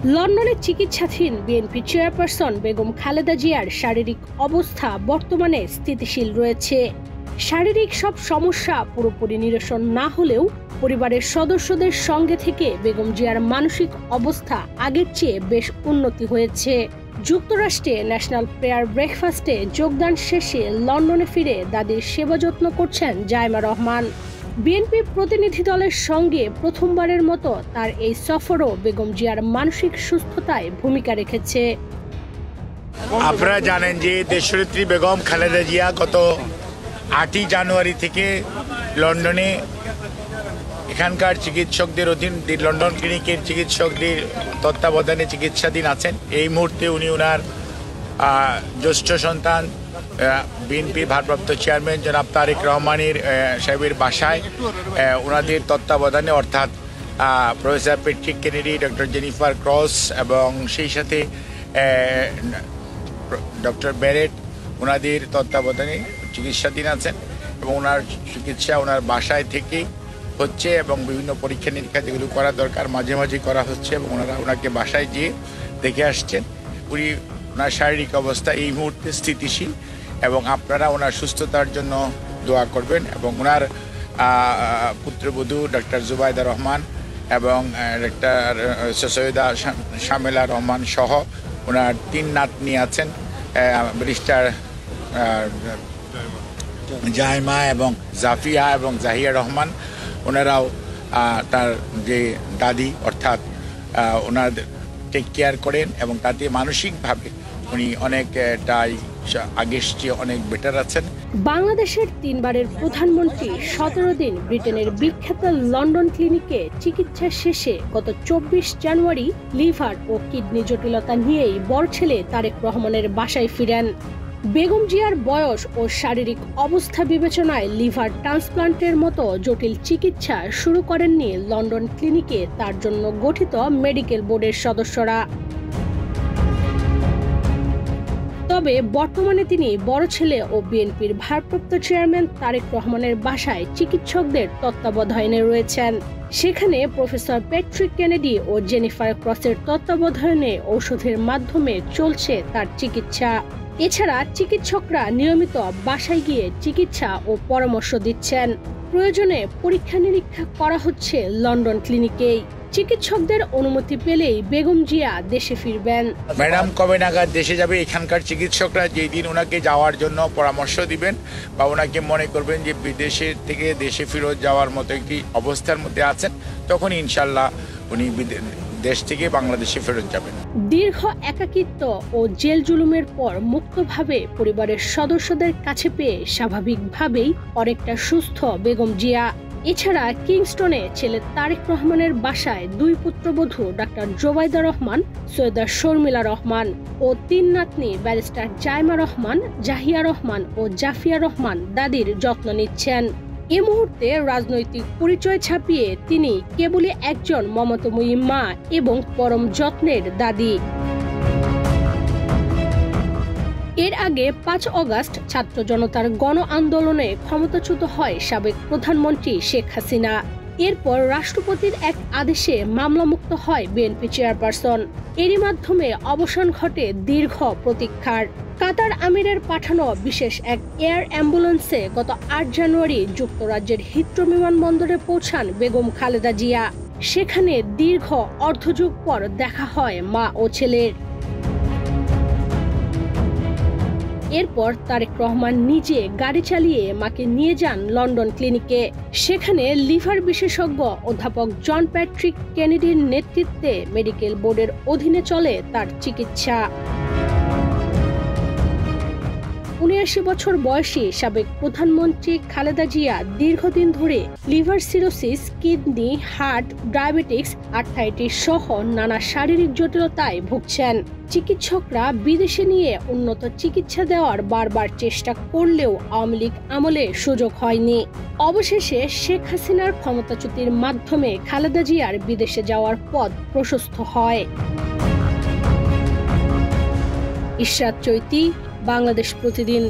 লন্ডনে চিকিৎসাধীন BNP chairperson Begum Khaleda জিয়ার শারীরিক অবস্থা বর্তমানে স্থিতিশীল রয়েছে। শারীরিক সব সমস্যা পুরোপুরি নিরসন না হলেও পরিবারের সদস্যদের সঙ্গে থেকে বেগম জিয়ার মানসিক অবস্থা আগের চেয়ে বেশ উন্নতি হয়েছে। যুক্তরাষ্ট্রে ন্যাশনাল প্রেয়ার ব্রেকফাস্টে যোগদান শেষে লন্ডনে ফিরে দাদির সেবা যত্ন করছেন জাইমা রহমান। বিএনপি প্রতিনিধি দলের সঙ্গে প্রথমবারের মতো তার এই সফরও বেগম জিয়ার মানসিক সুস্থতায় ভূমিকা রেখেছে। আপনারা জানেন যে দেশনেত্রী বেগম খালেদা জিয়া গত 8ই জানুয়ারি থেকে লন্ডনে এখানকার চিকিৎসকদের অধীন লন্ডন ক্লিনিকের চিকিৎসকদের তত্ত্বাবধানে চিকিৎসাধীন আছেন। এই মুহূর্তে উনি ওনার জ্যেষ্ঠ সন্তান বিএনপি ভারপ্রাপ্ত চেয়ারম্যান জনাব তারেক রহমানের সাহেবের বাসায় ওনাদের তত্ত্বাবধানে, অর্থাৎ professor Patrick Kennedy, doctor Jennifer cross এবং সেই সাথে ডক্টর ব্যারেট ওনাদের তত্ত্বাবধানে চিকিৎসাধীন আছেন এবং ওনার চিকিৎসা ওনার বাসায় থেকে হচ্ছে এবং বিভিন্ন পরীক্ষা নিরীক্ষা যেগুলো করা দরকার মাঝে মাঝে করা হচ্ছে এবং ওনারা ওনাকে বাসায় গিয়ে দেখে আসছেন। ওনার শারীরিক অবস্থা এই মুহূর্তে স্থিতিশীল এবং আপনারা ওনার সুস্থতার জন্য দোয়া করবেন এবং ওনার পুত্রবধূ ডক্টর জুবাইদা রহমান এবং ডক্টর সৈয়দা শামেলা রহমান সহ ওনার 3 নাতনি আছেন, ব্যারিস্টার জাইমা এবং জাফিয়া এবং জাহিয়া রহমান। ওনারাও তার যে দাদি অর্থাৎ ওনার টেক কেয়ার করেন এবং তাতে মানসিকভাবে উনি অনেকটাই আগের চেয়ে অনেক বেটার আছেন। বাংলাদেশের 3বারের প্রধানমন্ত্রী 17 দিন ব্রিটেনের বিখ্যাত লন্ডন ক্লিনিকে চিকিৎসা শেষে গত 24 জানুয়ারি লিভার ও কিডনি জটিলতা নিয়েই বড় ছেলে তারেক রহমানের বাসায় ফিরেন। বেগম জিয়ার বয়স ও শারীরিক অবস্থা বিবেচনায় লিভার ট্রান্সপ্লান্টের মতো জটিল চিকিৎসা শুরু করেননি লন্ডন ক্লিনিকে তার জন্য গঠিত মেডিকেল বোর্ডের সদস্যরা। তবে বর্তমানে তিনি বড় ছেলে ও বিএনপির ভারপ্রাপ্ত চেয়ারম্যান তারেক রহমানের বাসায় চিকিৎসকদের তত্ত্বাবধানে রয়েছেন। সেখানে প্রফেসর প্যাট্রিক কেনেডি ও জেনিফার ক্রসের তত্ত্বাবধানে ঔষধের মাধ্যমে চলছে তার চিকিৎসা। এছাড়া চিকিৎসকরা নিয়মিত বাসায় গিয়ে চিকিৎসা ও পরামর্শ দিচ্ছেন। প্রয়োজনে পরীক্ষা নিরীক্ষা করা হচ্ছে লন্ডন ক্লিনিকেই। চিকিৎসকদের অনুমতি পেলেই বেগম জিয়া দেশে ফিরবেন। ম্যাডাম কবে নাগাদ দেশে যাবে? এখানকার চিকিৎসকরা যেই দিন ওনাকে যাওয়ার জন্য পরামর্শ দিবেন বা ওনাকে মনে করবেন যে বিদেশে থেকে দেশে ফেরত যাওয়ার মতো একটি অবস্থার মধ্যে আছেন, তখন ইনশাল্লাহ উনি দেশ থেকে বাংলাদেশে ফেরত যাবেন। দীর্ঘ একাকিত্ব ও জেল জুলুমের পর মুক্তভাবে পরিবারের সদস্যদের কাছে পেয়ে স্বাভাবিকভাবেই অনেকটা সুস্থ বেগম জিয়া। এছাড়া কিংস্টনে ছেলে তারেক রহমানের বাসায় 2 পুত্রবধূ ডাক্তার জোবাইদা রহমান, সৈয়দা শর্মিলা রহমান ও 3 নাতনি ব্যারিস্টার জাইমা রহমান, জাহিয়া রহমান ও জাফিয়া রহমান দাদির যত্ন নিচ্ছেন। এ মুহূর্তে রাজনৈতিক পরিচয় ছাপিয়ে তিনি কেবলই একজন মমতাময়ী মা এবং পরম যত্নের দাদি। এর আগে 5 অগাস্ট ছাত্র জনতার গণ আন্দোলনে ক্ষমতাচ্যুত হয় সাবেক প্রধানমন্ত্রী শেখ হাসিনা। এরপর রাষ্ট্রপতির এক আদেশে মামলামুক্ত হয় বিএনপি চেয়ারপারসন। এরই মাধ্যমে অবসান ঘটে দীর্ঘ প্রতীক্ষার। কাতার আমিরের পাঠানো বিশেষ এক এয়ার অ্যাম্বুলেন্সে গত 8 জানুয়ারি যুক্তরাজ্যের হিথ্রো বিমানবন্দরে পৌঁছান বেগম খালেদা জিয়া। সেখানে দীর্ঘ অর্ধযুগ পর দেখা হয় মা ও ছেলের। এরপর তারেক রহমান নিজে গাড়ি চালিয়ে মাকে নিয়ে যান লন্ডন ক্লিনিকে। সেখানে লিভার বিশেষজ্ঞ অধ্যাপক জন প্যাট্রিক কেনেডির নেতৃত্বে মেডিকেল বোর্ডের অধীনে চলে তার চিকিৎসা। 79 বছর বয়সী সাবেক প্রধানমন্ত্রী খালেদা জিয়া দীর্ঘদিন ধরে liver cirrhosis, kidney, heart, diabetics, arthritis সহ নানা শারীরিক জটিলতায় ভুগছেন। চিকিৎসকরা বিদেশে নিয়ে উন্নত চিকিৎসা দেওয়ার বারবার চেষ্টা করলেও আওয়ামী লীগ আমলে সুযোগ হয়নি। অবশেষে শেখ হাসিনার ক্ষমতাচ্যুতির মাধ্যমে খালেদা জিয়ার বিদেশে যাওয়ার পথ প্রশস্ত হয়। ইশরাত চৈতি, বাংলাদেশ প্রতিদিন।